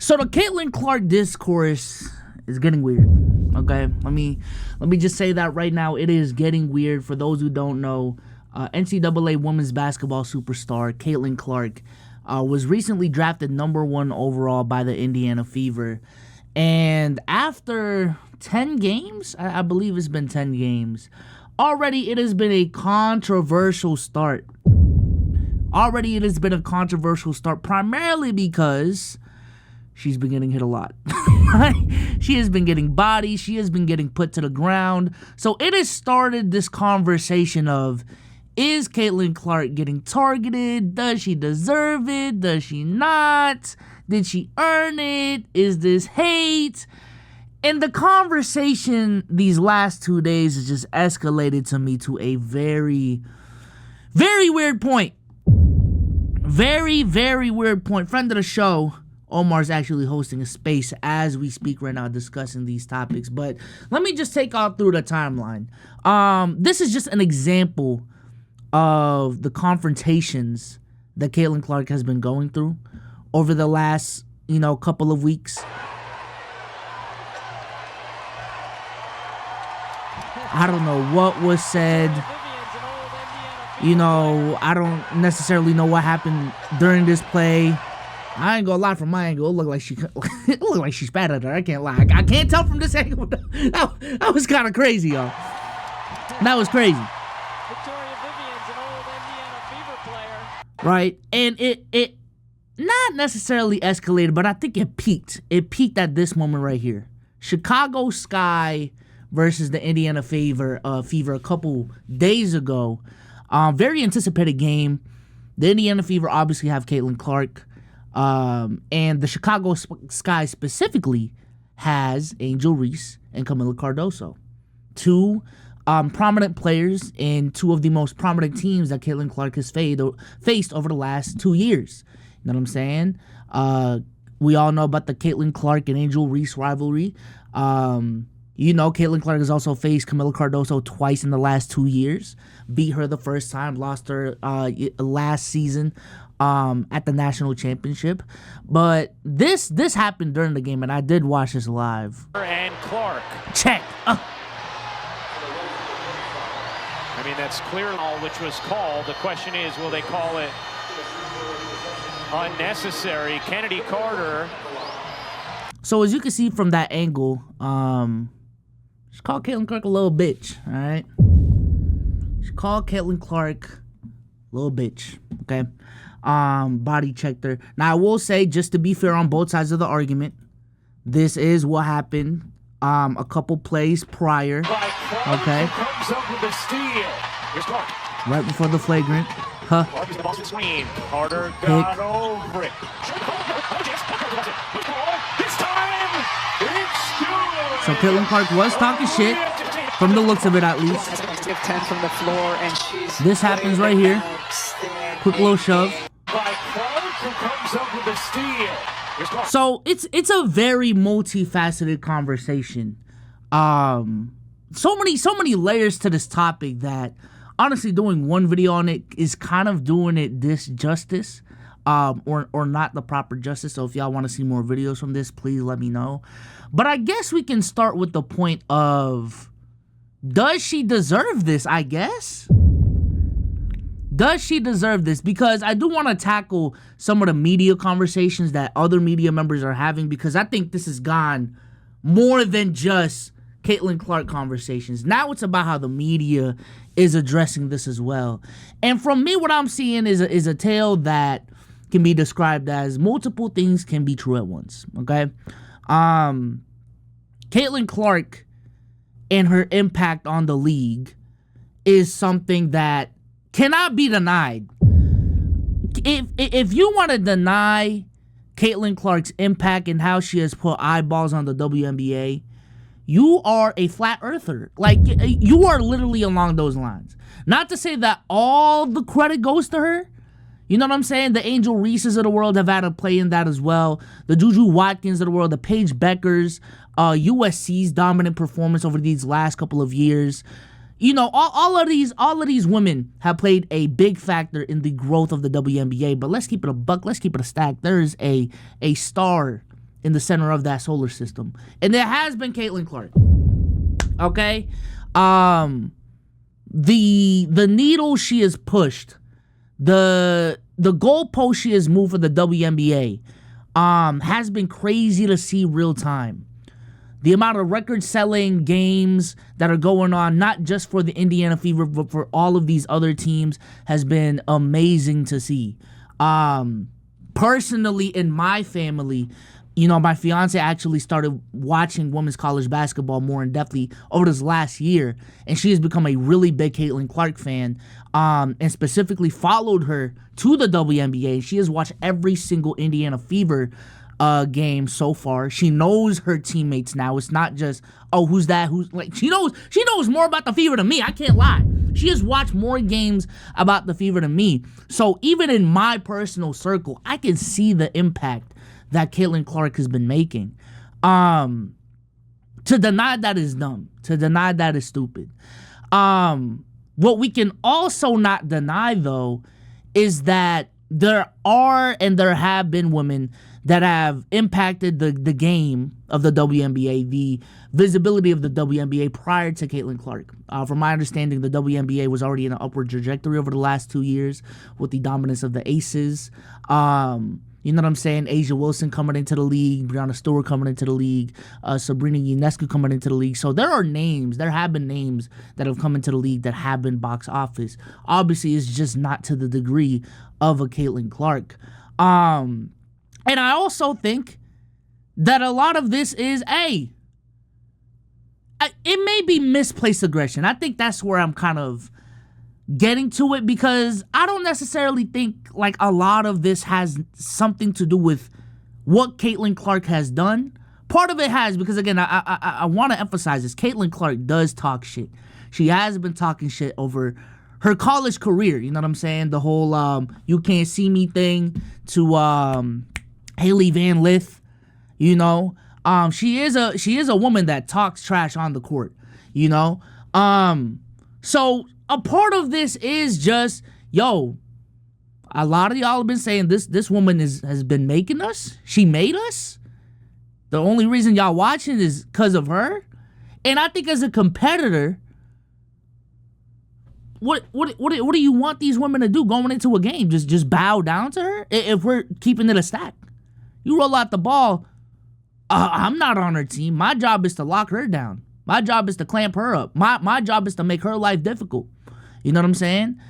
So the Caitlyn Clark discourse is getting weird. Okay, let me just say that right now. It is getting weird. For those who don't know, NCAA women's basketball superstar Caitlyn Clark was recently drafted #1 overall by the Indiana Fever, and after 10 games, I believe it's been 10 games, already it has been a controversial start. Already it has been a controversial start, primarily because she's been getting hit a lot. She has been getting bodied. She has been getting put to the ground. So it has started this conversation of, is Caitlyn Clark getting targeted? Does she deserve it? Does she not? Did she earn it? Is this hate? And the conversation these last 2 days has just escalated to me to a very, very weird point. Very, very weird point. Friend of the show, Omar's actually hosting a space as we speak right now discussing these topics. But let me just take all through the timeline. This is just an example of the confrontations that Caitlyn Clark has been going through over the last, couple of weeks. I don't know what was said. I don't necessarily know what happened during this play. I ain't gonna lie, from my angle, it looked like she spat at her. I can't lie. I can't tell from this angle. That was kind of crazy, y'all. That was crazy. Victoria Vivian's an old Indiana Fever player. Right? And it not necessarily escalated, but I think it peaked. It peaked at this moment right here. Chicago Sky versus the Indiana Fever a couple days ago. Very anticipated game. The Indiana Fever obviously have Caitlyn Clark. And the Chicago Sky specifically has Angel Reese and Camila Cardoso. Two prominent players in two of the most prominent teams that Caitlyn Clark has faced over the last 2 years. You know what I'm saying? We all know about the Caitlyn Clark and Angel Reese rivalry. Caitlyn Clark has also faced Camila Cardoso twice in the last 2 years. Beat her the first time, lost her last season at the national championship. But this happened during the game, and I did watch this live. And Clark. Check. That's clear, which was called. The question is, will they call it unnecessary? Kennedy Carter. So as you can see from that angle, she called Caitlyn Clark a little bitch, all right? She called Caitlyn Clark a little bitch, okay? Body checked her. Now, I will say, just to be fair on both sides of the argument, this is what happened a couple plays prior, okay? Right before the flagrant. Huh? Carter got over it. So Caitlyn Clark was talking shit, from the looks of it at least. 10 from the floor, and this happens right here. Quick little shove. So it's a very multifaceted conversation. So many layers to this topic that honestly doing one video on it is kind of doing it disjustice. Or not the proper justice. So if y'all want to see more videos from this, please let me know. But I guess we can start with the point of, does she deserve this, I guess? Does she deserve this? Because I do want to tackle some of the media conversations that other media members are having, because I think this has gone more than just Caitlyn Clark conversations. Now it's about how the media is addressing this as well. And from me, what I'm seeing is a tale that can be described as multiple things can be true at once, okay? Caitlyn Clark and her impact on the league is something that cannot be denied. If you want to deny Caitlyn Clark's impact and how she has put eyeballs on the WNBA, you are a flat earther. Like, you are literally along those lines. Not to say that all the credit goes to her. You know what I'm saying? The Angel Reeses of the world have had a play in that as well. The Juju Watkins of the world, the Paige Beckers, USC's dominant performance over these last couple of years. All of these women have played a big factor in the growth of the WNBA. But let's keep it a buck. Let's keep it a stack. There is a star in the center of that solar system. And there has been Caitlyn Clark. Okay? The needle she has pushed, the goalpost she has moved for the WNBA has been crazy to see real time. The amount of record-selling games that are going on, not just for the Indiana Fever, but for all of these other teams, has been amazing to see. Personally, in my family, you know, my fiance actually started watching women's college basketball more in depthly over this last year, and she has become a really big Caitlyn Clark fan, and specifically followed her to the WNBA. She has watched every single Indiana Fever game so far. She knows her teammates now. It's not just, oh, who's that? Who's like, she knows more about the Fever than me. I can't lie. She has watched more games about the Fever than me. So even in my personal circle, I can see the impact that Caitlyn Clark has been making. To deny that is dumb. To deny that is stupid. What we can also not deny, though, is that there are and there have been women that have impacted the game of the WNBA, the visibility of the WNBA prior to Caitlyn Clark. From my understanding, the WNBA was already in an upward trajectory over the last 2 years with the dominance of the Aces. You know what I'm saying? Asia Wilson coming into the league, Breanna Stewart coming into the league, Sabrina Ionescu coming into the league. So there have been names that have come into the league that have been box office. Obviously, it's just not to the degree of a Caitlyn Clark. And I also think that a lot of this is, it may be misplaced aggression. I think that's where I'm kind of getting to it, because I don't necessarily think like a lot of this has something to do with what Caitlyn Clark has done. Part of it has, because again, I want to emphasize this. Caitlyn Clark does talk shit. She has been talking shit over her college career. You know what I'm saying? The whole you can't see me thing to Haley Van Lith, you know. She is a woman that talks trash on the court, you know. So a part of this is just, yo, a lot of y'all have been saying this woman has been making us. She made us. The only reason y'all watching is because of her. And I think as a competitor, what do you want these women to do going into a game? Just bow down to her? If we're keeping it a stack. You roll out the ball, I'm not on her team. My job is to lock her down. My job is to clamp her up. My job is to make her life difficult. You know what I'm saying?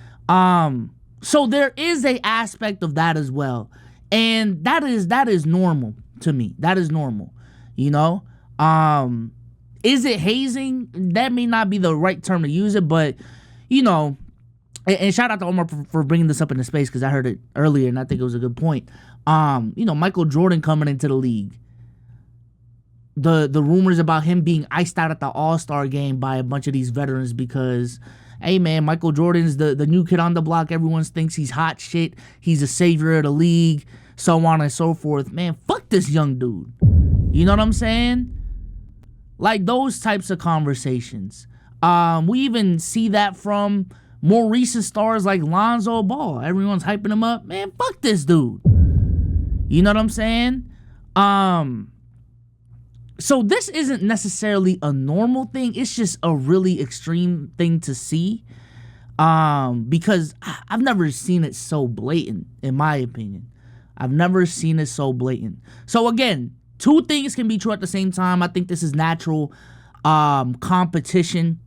So there is a aspect of that as well. And that is normal to me. That is normal. You know? Is it hazing? That may not be the right term to use it, but, you know, and shout out to Omar for bringing this up in the space, because I heard it earlier and I think it was a good point. You know, Michael Jordan coming into the league. The rumors about him being iced out at the All-Star game by a bunch of these veterans because, hey man, Michael Jordan's the new kid on the block. Everyone thinks he's hot shit. He's a savior of the league, so on and so forth. Man, fuck this young dude. You know what I'm saying? Like those types of conversations. We even see that from more recent stars like Lonzo Ball. Everyone's hyping him up. Man, fuck this dude. You know what I'm saying? So this isn't necessarily a normal thing. It's just a really extreme thing to see. Because I've never seen it so blatant, in my opinion. I've never seen it so blatant. So again, two things can be true at the same time. I think this is natural competition.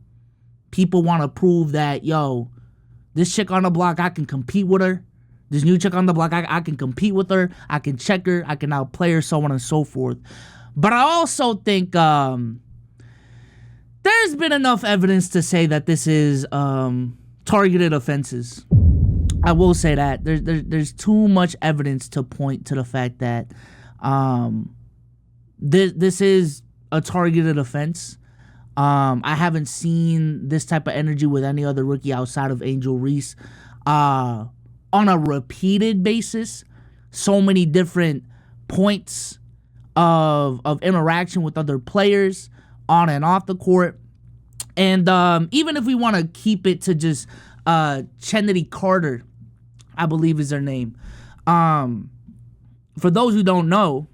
People want to prove that, yo, this chick on the block, I can compete with her. This new chick on the block, I can compete with her. I can check her. I can outplay her, so on and so forth. But I also think there's been enough evidence to say that this is targeted offenses. I will say that. There's too much evidence to point to the fact that this is a targeted offense. I haven't seen this type of energy with any other rookie outside of Angel Reese on a repeated basis. So many different points of interaction with other players on and off the court. And even if we want to keep it to just Chennedy Carter, I believe is her name. For those who don't know,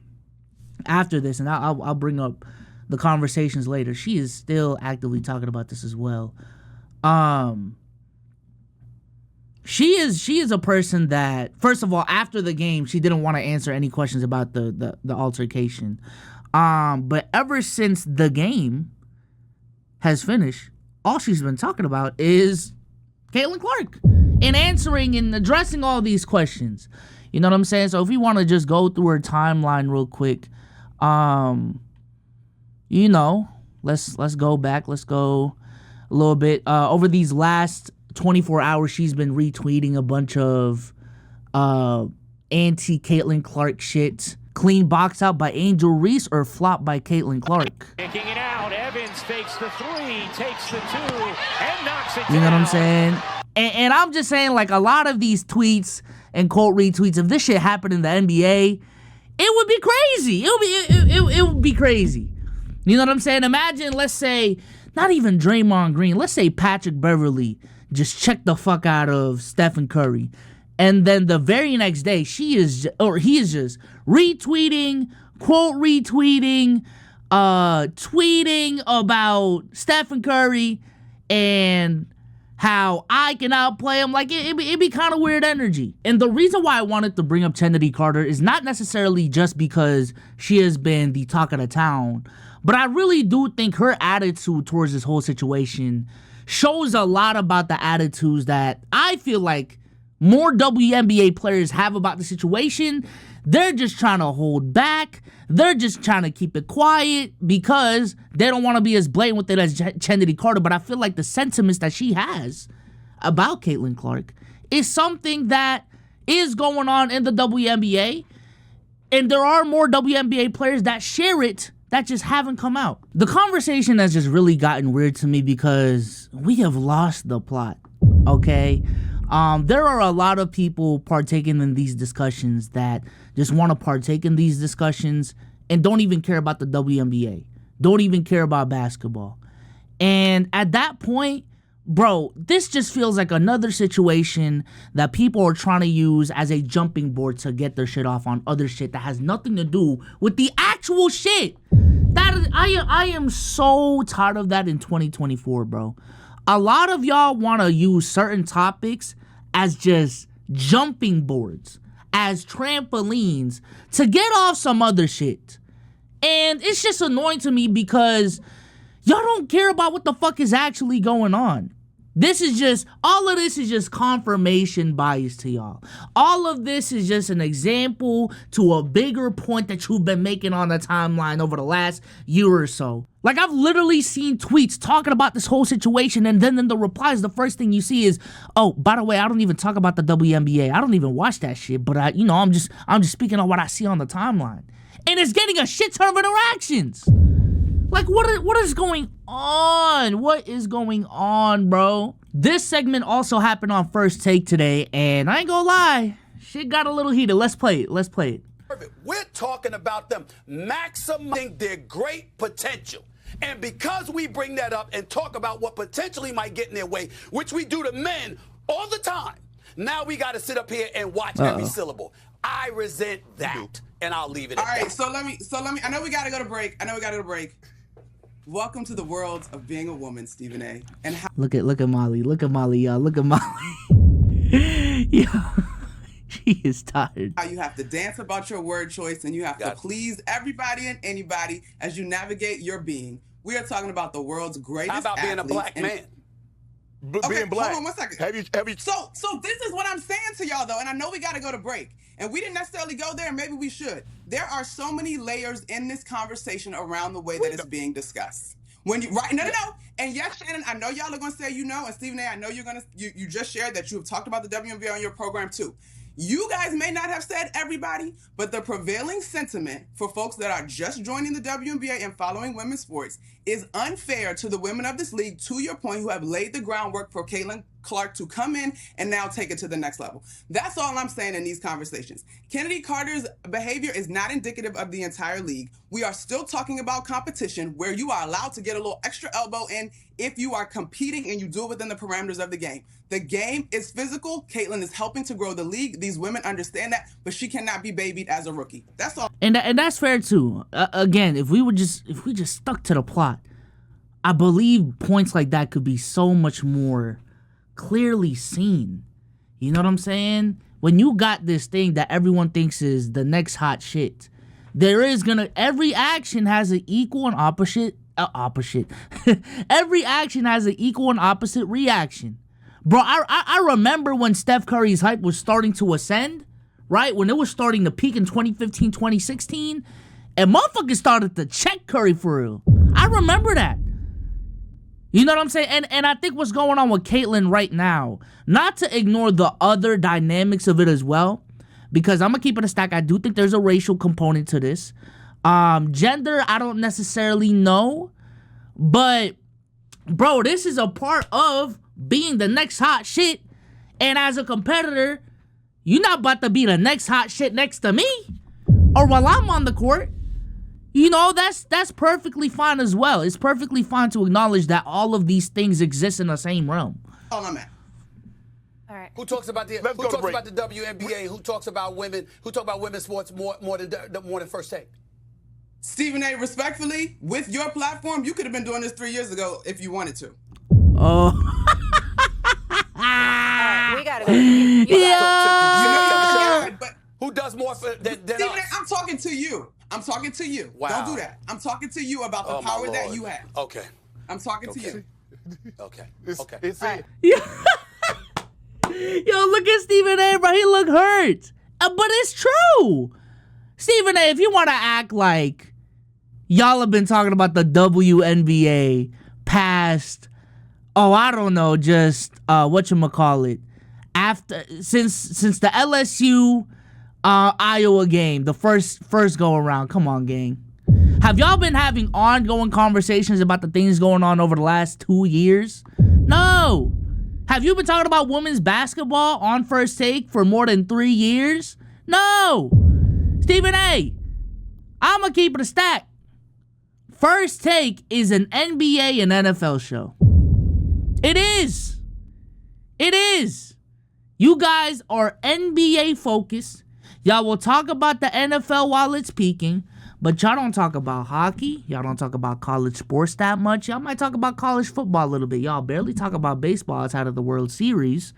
after this, and I'll bring up the conversations later. She is still actively talking about this as well. She is a person that, first of all, after the game, she didn't want to answer any questions about the altercation. But ever since the game has finished, all she's been talking about is Caitlyn Clark and answering and addressing all these questions. You know what I'm saying? So if we want to just go through her timeline real quick, you know, let's go back. Let's go a little bit. Over these last 24 hours, she's been retweeting a bunch of anti-Caitlyn Clark shit. Clean box out by Angel Reese or flop by Caitlyn Clark. Kicking it out. Evans fakes the 3, takes the 2, and knocks it down. You know what I'm saying? And I'm just saying, like, a lot of these tweets and quote retweets, if this shit happened in the NBA, it would be crazy. It would be crazy. You know what I'm saying? Imagine, let's say, not even Draymond Green, let's say Patrick Beverley just checked the fuck out of Stephen Curry. And then the very next day, he is just retweeting, quote retweeting, tweeting about Stephen Curry and how I can outplay him. Like, it'd be kind of weird energy. And the reason why I wanted to bring up Kennedy Carter is not necessarily just because she has been the talk of the town, but I really do think her attitude towards this whole situation shows a lot about the attitudes that I feel like more WNBA players have about the situation. They're just trying to hold back. They're just trying to keep it quiet because they don't want to be as blatant with it as Kennedy Carter. But I feel like the sentiments that she has about Caitlyn Clark is something that is going on in the WNBA. And there are more WNBA players that share it that just haven't come out. The conversation has just really gotten weird to me because we have lost the plot, okay? There are a lot of people partaking in these discussions that just want to partake in these discussions and don't even care about the WNBA, don't even care about basketball. And at that point, bro, this just feels like another situation that people are trying to use as a jumping board to get their shit off on other shit that has nothing to do with the actual shit. That is, I am so tired of that in 2024, bro. A lot of y'all want to use certain topics as just jumping boards, as trampolines to get off some other shit. And it's just annoying to me because y'all don't care about what the fuck is actually going on. This is just, all of this is just confirmation bias to y'all. All of this is just an example to a bigger point that you've been making on the timeline over the last year or so. Like, I've literally seen tweets talking about this whole situation, and then in the replies, the first thing you see is, oh, by the way, I don't even talk about the WNBA. I don't even watch that shit, but I'm just speaking on what I see on the timeline. And it's getting a shit ton of interactions. Like, what is going on? What is going on, bro? This segment also happened on First Take today, and I ain't gonna lie, shit got a little heated. Let's play it. We're talking about them maximizing their great potential. And because we bring that up and talk about what potentially might get in their way, which we do to men all the time, now we got to sit up here and watch every syllable. I resent that, and I'll leave it at that. All right, so let me. I know we got to go to break. Welcome to the world of being a woman, Stephen A. And how look at Molly, y'all. Look at Molly. Yeah, she is tired. How you have to dance about your word choice and you have to please everybody and anybody as you navigate your being. We are talking about the world's greatest. How about being a black man? Being black. Hold on 1 second. Have you? So this is what I'm saying to y'all though, and I know we got to go to break, and we didn't necessarily go there, and maybe we should. There are so many layers in this conversation around the way that it's being discussed. No. And yes, Shannon, I know y'all are gonna say you know, and Stephen A, I know you just shared that you have talked about the WNBA on your program too. You guys may not have said everybody, but the prevailing sentiment for folks that are just joining the WNBA and following women's sports is unfair to the women of this league, to your point, who have laid the groundwork for Caitlyn Clark to come in and now take it to the next level. That's all I'm saying in these conversations. Kennedy Carter's behavior is not indicative of the entire league. We are still talking about competition where you are allowed to get a little extra elbow in if you are competing and you do it within the parameters of the game. The game is physical. Caitlyn is helping to grow the league. These women understand that, but she cannot be babied as a rookie. That's all. And that's fair too. Again, if we just stuck to the plot, I believe points like that could be so much more clearly seen. You know what I'm saying? When you got this thing that everyone thinks is the next hot shit, every action has an equal and opposite. Every action has an equal and opposite reaction. Bro, I remember when Steph Curry's hype was starting to ascend, right? When it was starting to peak in 2015, 2016, and motherfuckers started to check Curry for real. I remember that. You know what I'm saying? And I think what's going on with Caitlyn right now, not to ignore the other dynamics of it as well, because I'm going to keep it a stack. I do think there's a racial component to this. Gender, I don't necessarily know. But, bro, this is a part of being the next hot shit. And as a competitor, you're not about to be the next hot shit next to me or while I'm on the court. You know, that's perfectly fine as well. It's perfectly fine to acknowledge that all of these things exist in the same realm. All I'm at. All right. Who talks about the WNBA? Who talks about women? Who talk about women's sports more than First Take? Stephen A., respectfully, with your platform, you could have been doing this 3 years ago if you wanted to. Oh. We gotta go. You Yeah. But who does more than Stephen us? A., I'm talking to you. I'm talking to you. Wow. Don't do that. I'm talking to you about the power that you have. Okay. I'm talking to you. Okay. Yo, look at Stephen A., bro. He look hurt. But it's true. Stephen A., if you want to act like y'all have been talking about the WNBA past, I don't know, just whatchamacallit, since the LSU Iowa game, the first go around. Come on, gang. Have y'all been having ongoing conversations about the things going on over the last 2 years? No. Have you been talking about women's basketball on First Take for more than 3 years? No. Stephen A., I'm going to keep it a stack. First Take is an NBA and NFL show. It is. It is. You guys are NBA focused. Y'all will talk about the NFL while it's peaking, but y'all don't talk about hockey. Y'all don't talk about college sports that much. Y'all might talk about college football a little bit. Y'all barely talk about baseball outside of the World Series.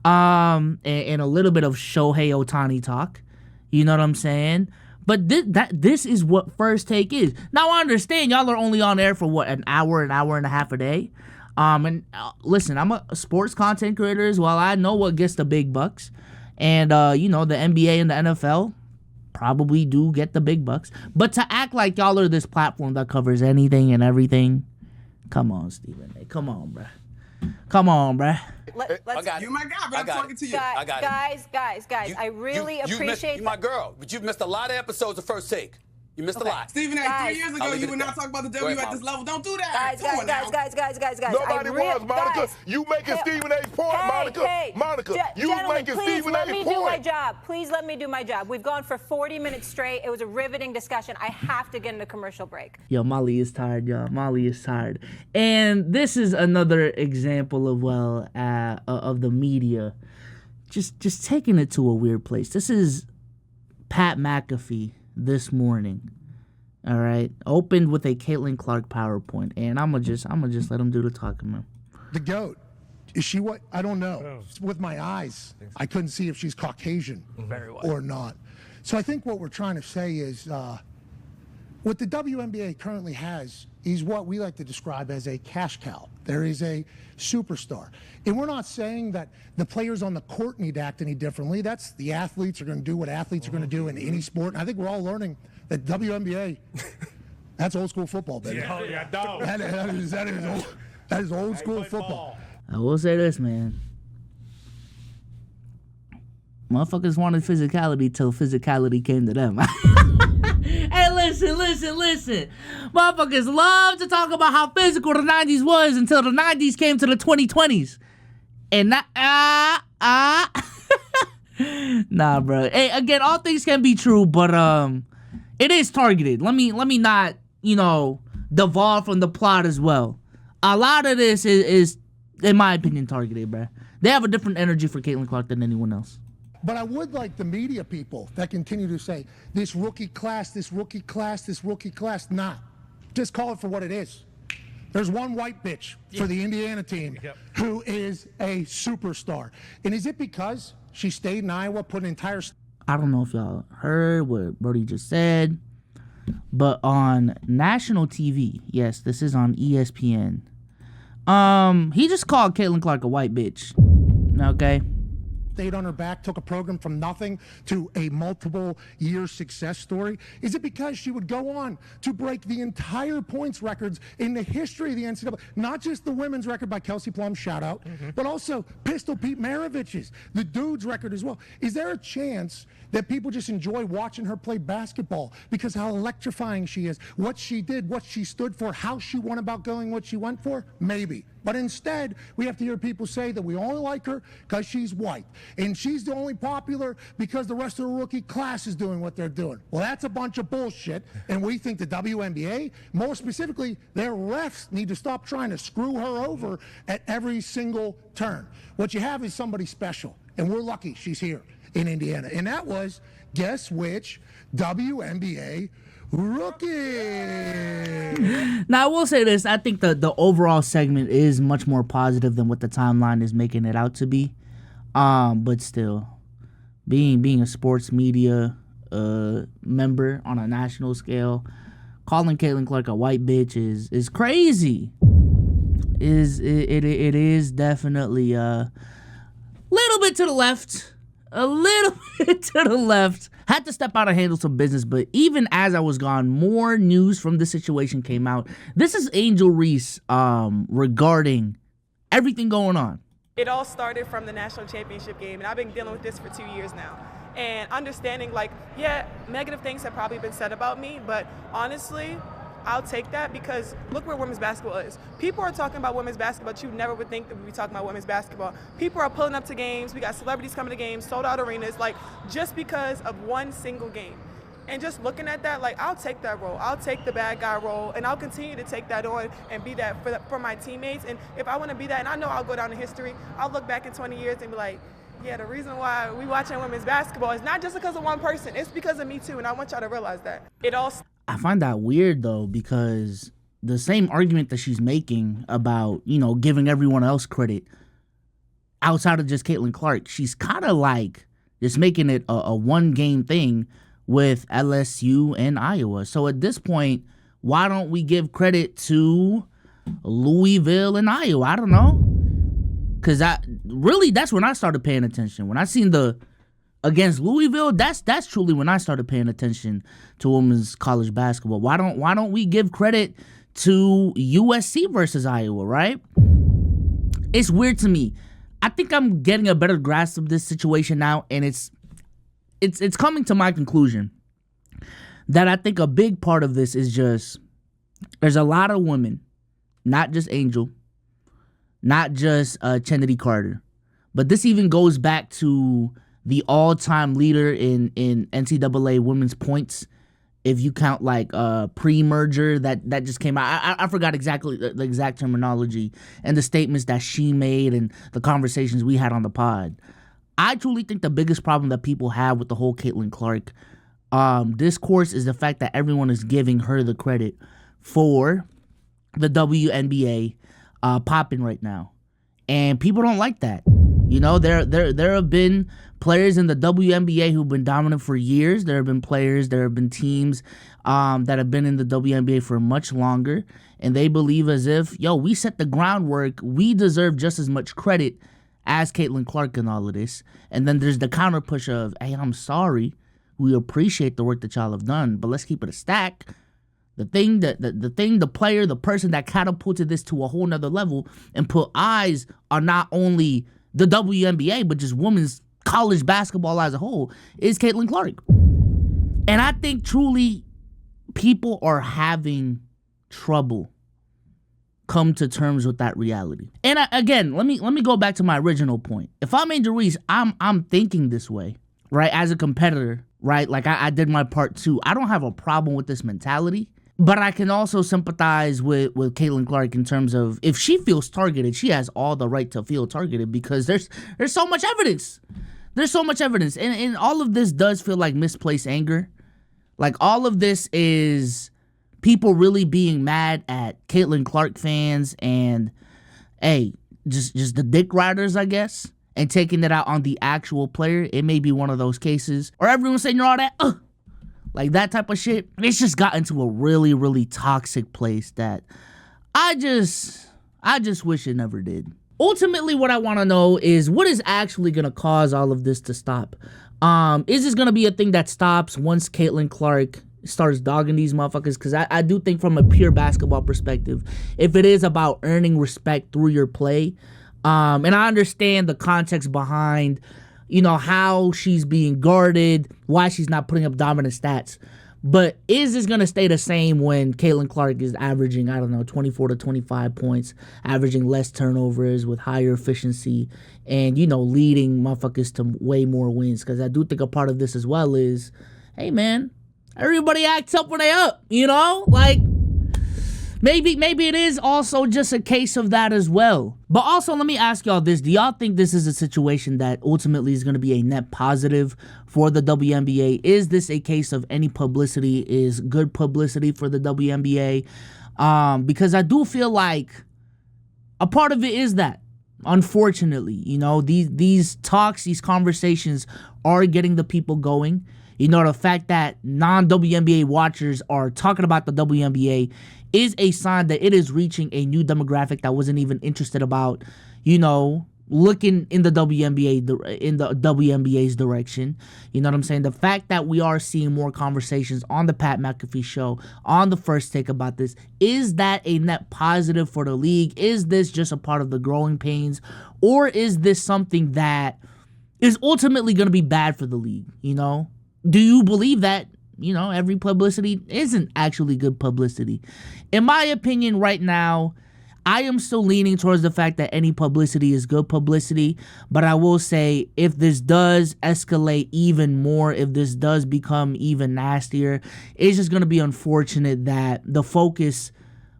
And a little bit of Shohei Ohtani talk. You know what I'm saying? But this is what First Take is. Now, I understand y'all are only on air for, an hour and a half a day. Listen, I'm a sports content creator as well. I know what gets the big bucks. And, the NBA and the NFL probably do get the big bucks. But to act like y'all are this platform that covers anything and everything, come on, Stephen A. Come on, bruh. Come on, bruh. You my guy, but I'm talking to you. Guys, I really appreciate you my girl, but you've missed a lot of episodes of First Take. You missed a lot. Stephen A., 3 years ago, you would not talk about the W at this level. Don't do that. Guys. Nobody was, Monica. Guys. You making Stephen A's point, Monica. Monica, you making Stephen A's point. Please let me do my job. Please let me do my job. We've gone for 40 minutes straight. It was a riveting discussion. I have to get in a commercial break. Yo, Molly is tired, y'all. Molly is tired. And this is another example of the media just taking it to a weird place. This is Pat McAfee this morning. All right, opened with a Caitlyn Clark PowerPoint, and I'm gonna just let him do the talking, man. The GOAT, is she what? I don't know. With my eyes, I couldn't see if she's Caucasian or not. So I think what we're trying to say is what the WNBA currently has is what we like to describe as a cash cow. There is a superstar. And we're not saying that the players on the court need to act any differently. That's the athletes are going to do what athletes are going to do in any sport. And I think we're all learning that WNBA, that's old school football, baby. That is old school football. I will say this, man. Motherfuckers wanted physicality till physicality came to them. Hey, listen. Motherfuckers love to talk about how physical the 90s was until the 90s came to the 2020s. And not nah, bro. Hey, again, all things can be true, but it is targeted. Let me not, devolve from the plot as well. A lot of this is in my opinion, targeted, bro. They have a different energy for Caitlyn Clark than anyone else. But I would like the media people that continue to say, this rookie class, this rookie class, this rookie class. Nah, just call it for what it is. There's one white bitch for the Indiana team who is a superstar. And is it because she stayed in Iowa, put an entire... I don't know if y'all heard what Brody just said, but on national TV, yes, this is on ESPN, he just called Caitlyn Clark a white bitch, okay? Stayed on her back, took a program from nothing to a multiple-year success story? Is it because she would go on to break the entire points records in the history of the NCAA? Not just the women's record by Kelsey Plum, shout out, but also Pistol Pete Maravich's, the dude's record as well. Is there a chance that people just enjoy watching her play basketball because how electrifying she is, what she did, what she stood for, how she went about going, what she went for? Maybe. But instead, we have to hear people say that we only like her because she's white. And she's the only popular because the rest of the rookie class is doing what they're doing. Well, that's a bunch of bullshit. And we think the WNBA, more specifically, their refs need to stop trying to screw her over at every single turn. What you have is somebody special. And we're lucky she's here in Indiana. And that was, guess which, WNBA rookie. Now, I will say this. I think the overall segment is much more positive than what the timeline is making it out to be. But still, being a sports media member on a national scale, calling Caitlyn Clark a white bitch is crazy. It is definitely a little bit to the left. A little bit to the left. Had to step out and handle some business, but even as I was gone, more news from this situation came out. This is Angel Reese regarding everything going on. It all started from the national championship game, and I've been dealing with this for 2 years now. And understanding, negative things have probably been said about me, but honestly, I'll take that because look where women's basketball is. People are talking about women's basketball, but you never would think that we'd be talking about women's basketball. People are pulling up to games. We got celebrities coming to games, sold out arenas, just because of one single game. And just looking at that, I'll take that role. I'll take the bad guy role, and I'll continue to take that on and be that for my teammates. And if I want to be that, and I know I'll go down in history, I'll look back in 20 years and be like, yeah, the reason why we watching women's basketball is not just because of one person. It's because of me too, and I want y'all to realize that. I find that weird, though, because the same argument that she's making about, giving everyone else credit outside of just Caitlyn Clark, she's kind of just making it a one-game thing with LSU and Iowa. So at this point, why don't we give credit to Louisville and Iowa? I don't know. Because that's when I started paying attention. When I seen against Louisville, that's truly when I started paying attention to women's college basketball. Why don't we give credit to USC versus Iowa, right? It's weird to me. I think I'm getting a better grasp of this situation now, and it's coming to my conclusion that I think a big part of this is just there's a lot of women, not just Angel, not just Kennedy Carter, but this even goes back to the all-time leader in NCAA women's points, if you count pre-merger that just came out. I forgot exactly the exact terminology and the statements that she made and the conversations we had on the pod. I truly think the biggest problem that people have with the whole Caitlyn Clark discourse is the fact that everyone is giving her the credit for the WNBA popping right now, and people don't like that. There have been players in the WNBA who've been dominant for years. There have been teams that have been in the WNBA for much longer, and they believe as if, we set the groundwork, we deserve just as much credit as Caitlyn Clark in all of this. And then there's the counter push of, hey, I'm sorry, we appreciate the work that y'all have done, but let's keep it a stack. The player, the person that catapulted this to a whole nother level and put eyes on not only the WNBA, but just women's college basketball as a whole is Caitlyn Clark. And I think truly people are having trouble come to terms with that reality. And again, let me go back to my original point. If I'm Angel Reese, I'm thinking this way, right? As a competitor, right? Like I did my part too. I don't have a problem with this mentality, but I can also sympathize with Caitlyn Clark in terms of if she feels targeted, she has all the right to feel targeted because there's so much evidence. There's so much evidence. And all of this does feel like misplaced anger. Like all of this is people really being mad at Caitlyn Clark fans and, hey, just the dick riders, I guess, and taking it out on the actual player. It may be one of those cases. Or everyone saying you're all that, like that type of shit. It's just gotten to a really, really toxic place that I just wish it never did. Ultimately, what I want to know is what is actually going to cause all of this to stop? Is this going to be a thing that stops once Caitlyn Clark starts dogging these motherfuckers? Because I do think from a pure basketball perspective, if it is about earning respect through your play, and I understand the context behind, you know, how she's being guarded, why she's not putting up dominant stats. But is this going to stay the same when Caitlyn Clark is averaging, I don't know, 24 to 25 points, averaging less turnovers with higher efficiency and, you know, leading motherfuckers to way more wins? Because I do think a part of this as well is, hey, man, everybody acts up when they up, you know? Like, maybe it is also just a case of that as well. But also, let me ask y'all this. Do y'all think this is a situation that ultimately is going to be a net positive for the WNBA? Is this a case of any publicity is good publicity for the WNBA? Because I do feel like a part of it is that, unfortunately, you know, these talks, these conversations are getting the people going. You know, the fact that non-WNBA watchers are talking about the WNBA is a sign that it is reaching a new demographic that wasn't even interested about, you know, looking in the WNBA's direction. You know what I'm saying? The fact that we are seeing more conversations on the Pat McAfee show, on the First Take about this, is that a net positive for the league? Is this just a part of the growing pains? Or is this something that is ultimately going to be bad for the league, you know? Do you believe that, you know, every publicity isn't actually good publicity? In my opinion right now, I am still leaning towards the fact that any publicity is good publicity. But I will say, if this does escalate even more, if this does become even nastier, it's just going to be unfortunate that the focus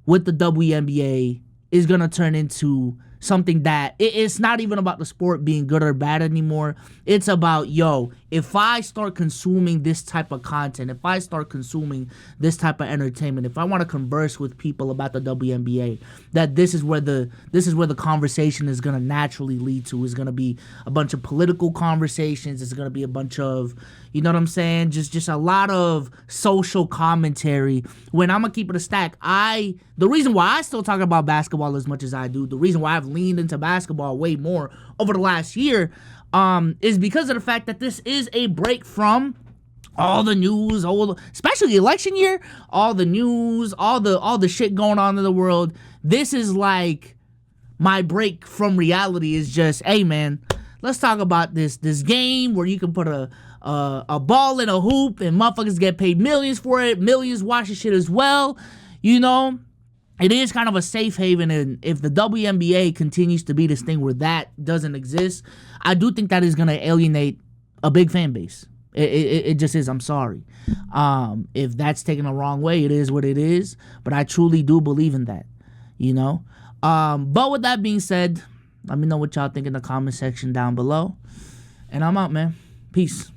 with the WNBA is going to turn into something that it's not even about the sport being good or bad anymore. It's about, yo, if I start consuming this type of content, if I start consuming this type of entertainment, if I want to converse with people about the WNBA, that this is where the conversation is going to naturally lead to. Is going to be a bunch of political conversations. It's going to be a bunch of, you know what I'm saying, just a lot of social commentary. When I'm going to keep it a stack, the reason why I still talk about basketball as much as I do, the reason why I've leaned into basketball way more over the last year, is because of the fact that this is a break from all the news, especially election year, all the news, all the shit going on in the world. This is like my break from reality. Is just, hey man, let's talk about this game where you can put a ball in a hoop and motherfuckers get paid millions for it. Millions watch the shit as well. You know, it is kind of a safe haven, and if the WNBA continues to be this thing where that doesn't exist, I do think that is going to alienate a big fan base. It just is. I'm sorry. If that's taken the wrong way, it is what it is. But I truly do believe in that, you know. But with that being said, let me know what y'all think in the comment section down below. And I'm out, man. Peace.